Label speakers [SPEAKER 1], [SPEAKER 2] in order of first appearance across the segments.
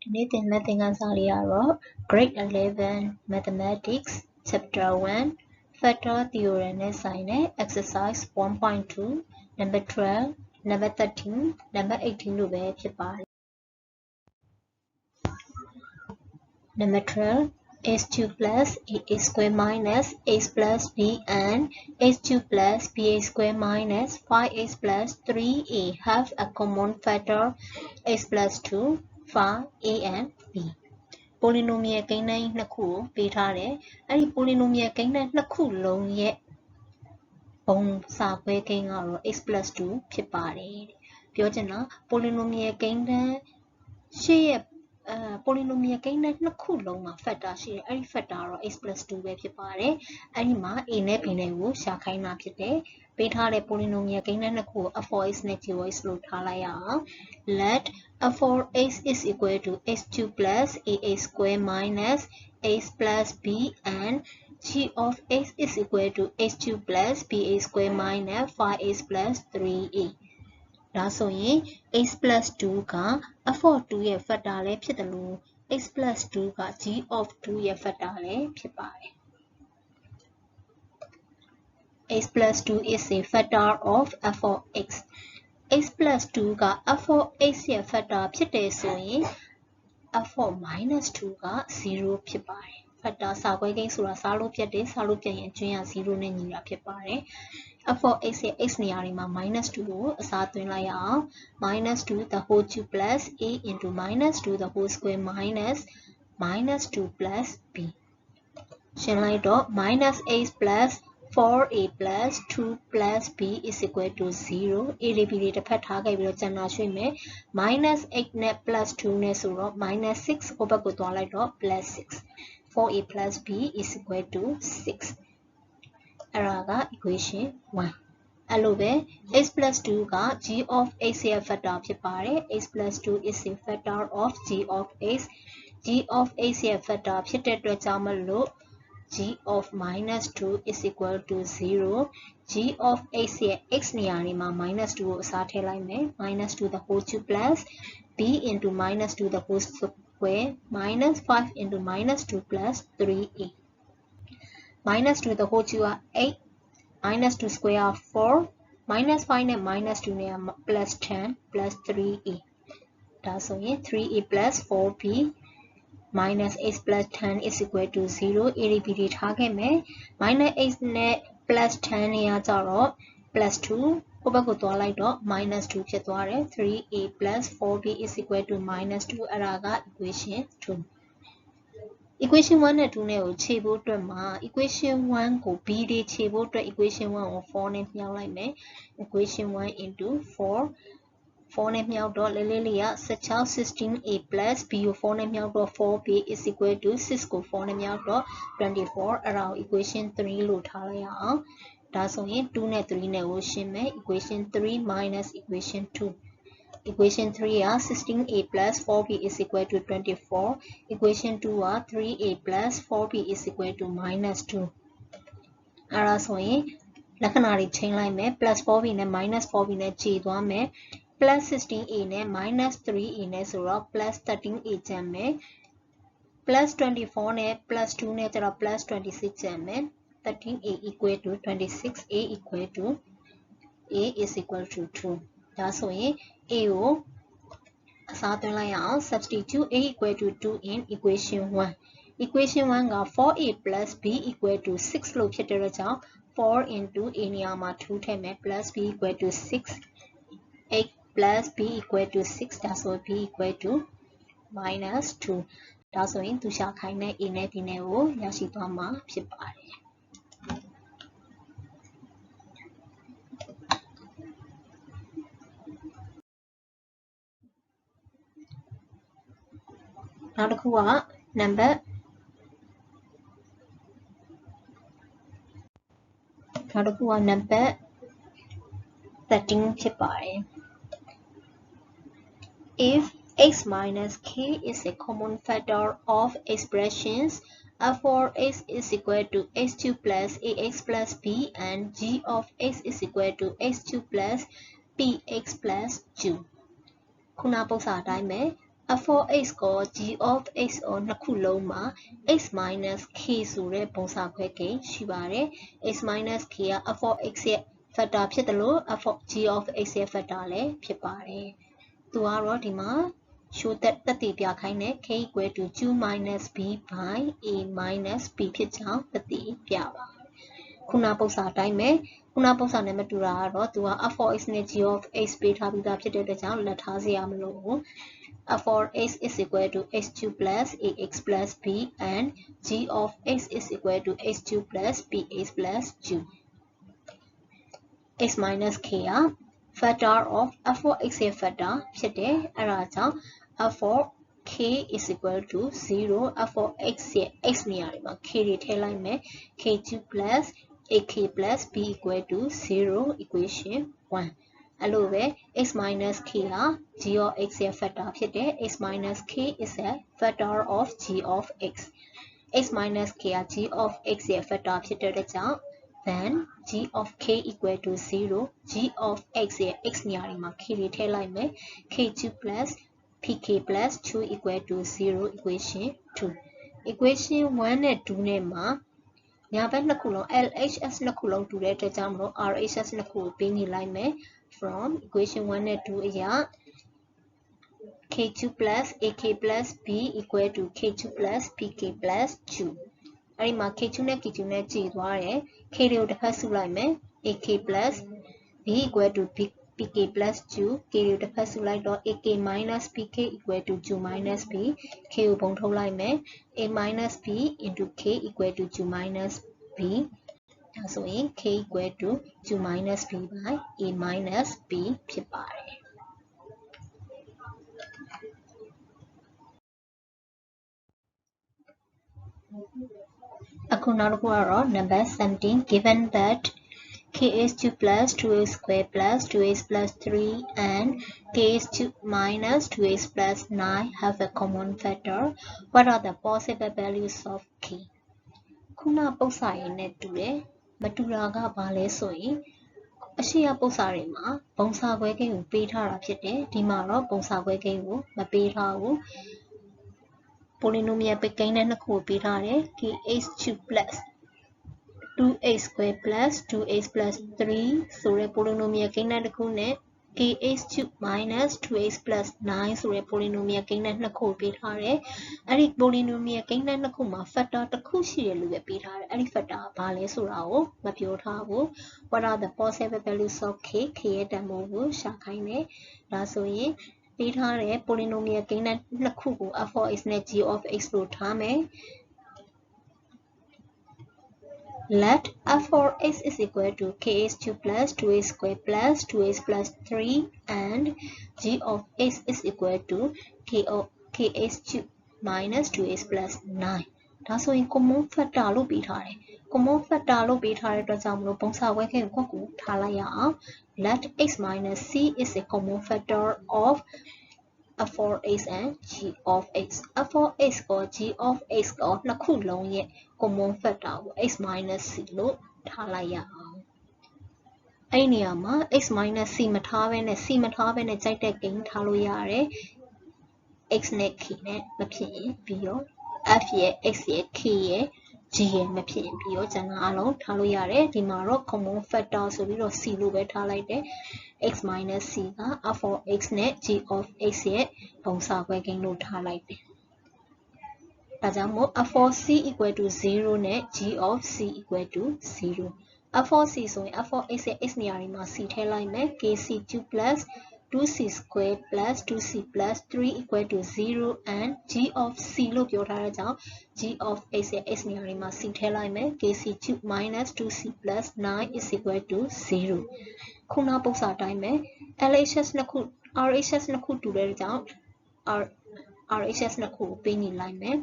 [SPEAKER 1] Anything nothing grade 11 mathematics chapter 1 factor theorem နဲ့ဆိုင်တဲ့ exercise 1.2 number 12 number 13 number 18 တို့ပဲဖြစ်ပါတယ် number 12 x2 plus ax square minus x plus b and x2 plus bx square minus 5x plus 3a have a common factor x plus 2 5 a and b polynomial ကိန်းတိုင်းနှစ်ခုကိုပေးထားတယ်အဲ့ဒီ polynomial ကိန်းတိုင်းနှစ်ခုလုံးရဲ့ဘုံစာခွဲကိန်းကတော့ x plus 2ဖြစ်ပါတယ်ပြောချင်တာ polynomial ကိန်းတိုင်းရှေ့ရဲ့ polynomial ကိန်းတိုင်းနှစ်ခုလုံးမှာ factor ရှိတယ်အဲ့ဒီ factor ကတော့ x plus 2ပဲဖြစ်ပါတယ်အဲ့ဒီမှာ a နဲ့ b နဲ့ကိုရှာခိုင်းတာဖြစ်တယ်ပေးထားတဲ့ polynomial ကိန်းတိုင်းနှစ်ခုကို f for x နဲ့ g for x လို့ထားလိုက်ရအောင် let f for x is equal to x2 plus ax square minus x plus b and g of x is equal to x2 plus bx square minus 5x plus 3a ဒါဆိုရင် x plus 2က f for 2ရဲ့ factor လည်းဖြစ်တယ်လို့ x plus 2က g of 2ရဲ့ factor လည်းဖြစ်ပါတယ် x plus 2 is a factor of f for x x plus 2က f for x ရဲ့ factor ဖြစ်တယ်ဆိုရင် f for minus 2က 0 ဖြစ်ပါတယ် factor စာခွဲကိန်းဆိုတာစားလို့ပြတ်တယ်စားလို့ပြတ်ရင်အကျွင်းက0နဲ့ညီတာဖြစ်ပါတယ် f for x ရဲ့ x နေရာတွေမှာ minus 2ကိုအစားသွင်းလိုက်ရအောင် minus 2 the whole cube plus a into minus 2 the whole square minus minus 2 plus b ရှင်းလိုက်တော့ minus x plus 4a plus 2 plus b is equal to 0 a လေး b လေးတစ်ဖက်ထားခဲ့ပြီးတော့ကျန်တာရွှေ့မယ် minus 8နဲ့ plus 2နဲ့ဆိုတော့ minus 6 ဟိုဘက်ကိုသွားလိုက်တော့ plus 6 4a plus b is equal to 6အဲ့ဒါက equation 1အဲ့လိုပဲ x plus 2က g of x ရဲ့ factor ဖြစ်ပါတယ် x plus 2 is a factor of g of x g of x ရဲ့ factor ဖြစ်တဲ့အတွက်ကြောင့်မလို့ g of minus 2 is equal to 0 g of x ရဲ့ x နေရာတွေမှာ minus 2ကိုအစားထည့်လိုက်မယ် minus 2 the whole cube plus b into minus 2 the whole square minus 5 into minus 2 plus 3a minus 2 the whole cube 8 minus 2 square 4 minus 5 နဲ့ minus 2နဲ့ plus 10 plus 3a ဒါဆိုရင် 3a plus 4b minus x plus 10 is equal to 0 a လေး b လေးထားခဲ့မယ် minus x နဲ့ plus 10နေရာကြတော့ plus 2ဟိုဘက်ကိုသွားလိုက်တော့ minus 2ဖြစ်သွားတယ် 3a plus 4b is equal to minus 2အဲ့ဒါက equation 2 equation 1နဲ့2နဲ့ကိုခြေဖို့အတွက်မှာ equation 1ကို b တွေခြေဖို့အတွက် equation 1ကို 4နဲ့မြောက်လိုက်မယ် equation 1 into 4 နဲ့မြောက်တော့လေးလေးလေးက16 16a plus b ကို4နဲ့မြောက်တော့ 4b is equal to 6ကို4နဲ့မြောက်တော့24အဲ့ဒါကို equation 3လို့ထားလိုက်ရအောင်ဒါဆိုရင်2နဲ့3နဲ့ကိုရှင်းမယ် equation 3 minus equation 2 equation 3 က 16a plus 4b is equal to 24 equation 2 က 3a plus 4b is equal to minus 2အဲ့ဒါဆိုရင်လက္ခဏာတွေချိန်လိုက်မယ် plus 4b နဲ့ minus 4b နဲ့ခြေသွားမယ်plus 16a နဲ့ minus 3a နဲ့ဆိုတော့ plus 13a ကျန်မယ် plus 24 နဲ့ plus 2နဲ့ကျတော့ plus 26 ကျန်မယ် 13a equal to 26a equal to a is equal to 2ဒါဆိုရင် a ကိုအစားသွင်းလိုက်ရအောင် substitute a equal to 2 in equation 1 equation 1က 4a plus b equal to 6လို့ဖြစ်တဲ့အတွက်ကြောင့် 4 into a နေရာမှာ2ထည့်မယ် plus b equal to 6 8 plus b equal to 6ဒါဆို b equal to minus 2ဒါဆိုရင်သူရှာခိုင်းတဲ့ a နဲ့ b နဲ့ကိုရရှိသွားမှာဖြစ်ပါတယ်နောက်တစ်ခုက number 13ဖြစ်ပါတယ် if x minus k is a common factor of expressions f for x is equal to x2 plus ax plus b and g of x is equal to x2 plus bx plus 2ခုနပုံစံအတိုင်းပဲ f of x ကို g of x ကိုနှစ်ခုလုံးမှာ x minus k ဆိုတဲ့ပုံစံခွဲကိန်းရှိပါတယ် x minus k က f of x ရဲ့ factor ဖြစ်တယ်လို့ f of g of x ရဲ့ factor လည်းဖြစ်ပါတယ်သူကတော့ဒီမှာ show that တက်တည်ပြခိုင်းတဲ့ k equal to 2 minus b by a minus b ဖြစ်ကြောင်းတက်တည်ပြပါခုနပုံစံအတိုင်းပဲခုနပုံစံနဲ့မတူတာကတော့သူက f of x နဲ့ g of x ပေးထားပြီးသားဖြစ်တဲ့အတွက်ကြောင့်လက်ထားစရာမလိုဘူးf of x is equal to x2 plus ax plus b and g of x is equal to x2 plus bx plus g x minus k က factor of f of x ရဲ့ factor ဖြစ်တယ်အဲ့ဒါကြောင့် f of k is equal to 0 f of x ရဲ့ x နေရာတွေမှာ k တွေထည့်လိုက်မယ် k2 plus ak plus b equal to 0 equation 1အဲ့လိုပဲ x minus k က g of x ရဲ့ factor ဖြစ်တယ် x minus k is a factor of g of x x minus k က g of x ရဲ့ factor ဖြစ်တဲ့အတွက်ကြောင့် then g of k equal to 0 g of x ရဲ့ x နေရာတွေမှာ k တွေထည့်လိုက်မယ် k2 plus pk plus 2 equal to 0 equation 2 equation 1 နဲ့ 2 နဲ့မှာညာဘက်နှစ်ခုလုံး LHS နှစ်ခုလုံးတူတဲ့အတွက်ကြောင့်မလို့ RHS နှစ်ခုကိုပေးနေလိုက်မယ် from equation 1 နဲ့ 2 အရာ k2 plus ak plus b equal to k2 plus pk plus 2အဲ့ဒီမှာ k2 နဲ့ k2 နဲ့ကြည်သွားတယ် k တွေကိုတစ်ဖက်စုလိုက်မယ် ak plus b equal to pk plus 2 k တွေကိုတစ်ဖက်စုလိုက်တော့ ak minus pk equal to 2 minus b k ကိုပုံထုတ်လိုက်မယ် a minus b into k equal to 2 minus b ဒါဆိုရင် k equal to 2 minus b by a minus b ဖြစ်ပါတယ်အခုနောက်တစ်ခုကတော့ number 17 given that k is 2 plus 2a square plus 2x plus 3 and k is 2 minus 2x plus 9 have a common factor what are the possible values of k ခုနပုံစံရင်းနဲ့တူတယ်မတူတာကဘာလဲဆိုရင်အရှိရပုံစံတွေမှာပုံစံခွဲကိန်းကိုပေးထားတာဖြစ်တယ်ဒီမှာတော့ပုံစံခွဲကိန်းကိုမပေးထားဘူးpolynomial ပဲကိန်းနဲ့နှစ်ခုကိုပေးထားတယ် k is 2 plus 2x square plus 2x plus 3ဆိုတဲ့ polynomial ကိန်းနဲ့တစ်ခုနဲ့ k is 2 minus 2x plus 9ဆိုတဲ့ polynomial ကိန်းနဲ့နှစ်ခုပေးထားတယ်အဲ့ဒီ polynomial ကိန်းနဲ့နှစ်ခုမှာ factor တစ်ခုရှိတယ်လို့ပဲပေးထားတယ်အဲ့ဒီ factor ကဘာလဲဆိုတာကိုမပြောထားဘူး what are the possible values of k ရဲ့တန်ဖိုးကိုရှာခိုင်းတယ်ဒါဆိုရင်ပေးထားတဲ့ polynomial ကိန်းနဲ့နှစ်ခုကို f of x နဲ့ g of x လို့ထားမယ် let f of x is equal to k is 2 plus 2x square plus 2x plus 3 and g of x is equal to k is 2 minus 2x plus 9ဒါဆိုရင် common factor လို့ပေးထားတယ် common factor လို့ပေးထားတဲ့အတွက်ကြောင့်မလို့ပုံစံဝဲခဲကိုကိုထားလိုက်ရအောင် let x minus c is a common factor of f of x and g of x f of x ကို g of x ကိုနှစ်ခုလုံးရဲ့ common factor ကို x minus c လို့ထားလိုက်ရအောင်အဲ့ဒီနေရာမှာ x minus c မထားဘဲနဲ့ c မထားဘဲနဲ့ကြိုက်တဲ့ကိန်းထားလို့ရတယ် x နဲ့ k နဲ့မဖြစ်ရင်ပြီးတော့ f ရဲ့ x ရဲ့ k ရဲ့ g ရဲ့မဖြစ်ရင်ပြီးတော့ကျန်တာအလုံးထားလို့ရတယ်ဒီမှာတော့ common factor ဆိုပြီးတော့ c လို့ပဲထားလိုက်တယ် x minus c က f of x နဲ့ g of x ရဲ့ပုံစံခွဲကိန်းလို့ထားလိုက်တယ်ဒါကြောင့်မို့ f of c equal to 0နဲ့ g of c equal to 0 f of c ဆိုရင် f of x ရဲ့ x နေရာတွေမှာ c ထည့်လိုက်မယ် kc2 plus 2c square plus 2c plus 3 equal to 0 and g of c လို့ပြောထားတဲ့ကြောင့် g of x ရဲ့ x နေရာတွေမှာ c ထည့်လိုက်မယ် kc2 minus 2c plus 9 is equal to 0ခုနပုံစံအတိုင်းပဲ LHS နှစ်ခု RHS နှစ်ခုတူတဲ့ကြောင့် RHS နှစ်ခုကိုပေးနေလိုက်မယ်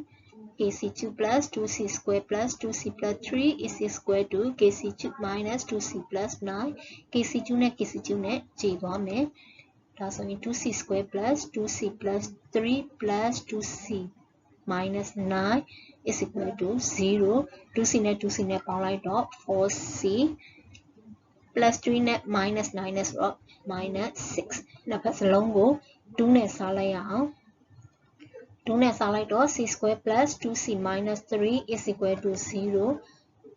[SPEAKER 1] kc2 plus 2c square plus 2c plus 3 is equal to kc2 minus 2c plus 9 kc2 နဲ့ kc2 နဲ့ကြည်သွားမယ်ဒါဆိုရင် 2c square plus 2c plus 3 plus 2c minus 9 is equal to 0 2c နဲ့ 2c နဲ့ပေါင်းလိုက်တော့ 4c plus 3 နဲ့ minus 9 နဲ့ဆိုတော့ minus 6နှစ်ဖက်စလုံးကို2နဲ့စားလိုက်ရအောင် 2နဲ့စားလိုက်တော့ c square plus 2c minus 3 is equal to 0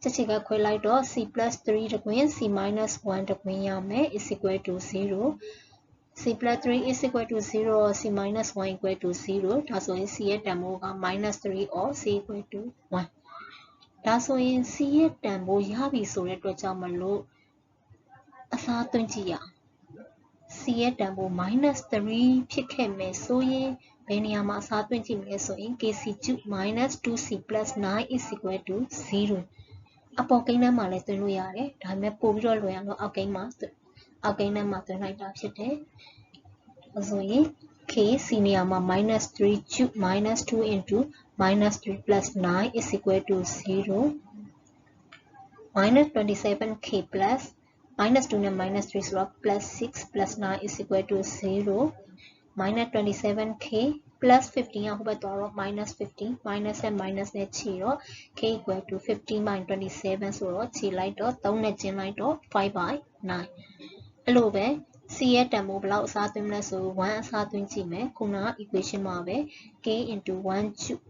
[SPEAKER 1] ချက်ချက်ကခွဲလိုက်တော့ c plus 3 တကွင်း c minus 1 တကွင်းရမယ် is equal to 0 c plus 3 is equal to 0 or c minus 1 equal to 0ဒါဆိုရင် c ရဲ့တန်ဖိုးက minus 3 or c equal to 1ဒါဆိုရင် c ရဲ့တန်ဖိုးရပြီဆိုတဲ့အတွက်ကြောင့်မလို့အစားသွင်းကြည့်ရအောင် c ရဲ့တန်ဖိုး minus 3 ဖြစ်ခဲ့မယ်ဆိုရင်ဘယ်နေရာမှာအစားသွင်းကြည့်မလဲဆိုရင် kc cube minus 2c plus 9 is equal to 0အပေါ်ကိန်းထဲမှာလည်းသွင်းလို့ရတယ်ဒါပေမဲ့ပို့ပြီးတော့လွယ်အောင်လို့အောက်ကိန်းထဲမှာသွင်းလိုက်တာဖြစ်တယ်ဆိုရင် k c နေရာမှာ minus 3 cube minus 2 into minus 3 plus 9 is equal to 0 minus 27k plus minus 2 နဲ့ minus 3 ဆိုတော့ plus 6 plus 9 is equal to 0 minus 27k plus 15 ကဟိုဘက်သွားတော့ minus 15 minus နဲ့ minus နဲ့ခြေတော့ k equal to 15 by 27ဆိုတော့ခြေလိုက်တော့3နဲ့ကျင်းလိုက်တော့ 5 by 9အဲ့လိုပဲ c ရဲ့တန်ဖိုးဘယ်လောက်အစားသွင်းမလဲဆို1အစားသွင်းကြည့်မယ်ခုနက equation မှာပဲ k into 1 cube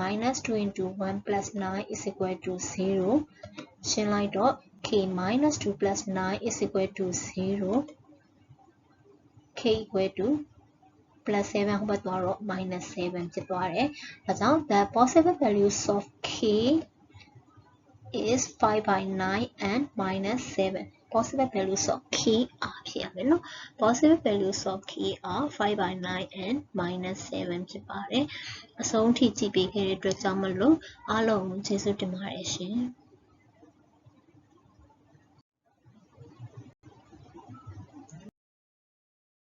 [SPEAKER 1] minus 2 into 1 plus 9 is equal to 0ရှင်းလိုက်တော့ k minus 2 plus 9 is equal to 0 k equal to plus 7 ဟိုဘက်သွားတော့ minus 7ဖြစ်သွားတယ်ဒါကြောင့် the possible values of k is 5 by 9 and minus 7 possible values of k are ဖြစ်ရမယ်နော် possible values of k are 5 by 9 and minus 7ဖြစ်ပါတယ်အဆုံးထိကြည့်ပေးခဲ့တဲ့အတွက်ကြောင့်မလို့အားလုံးကျေးဇူးတင်ပါတယ်ရှင်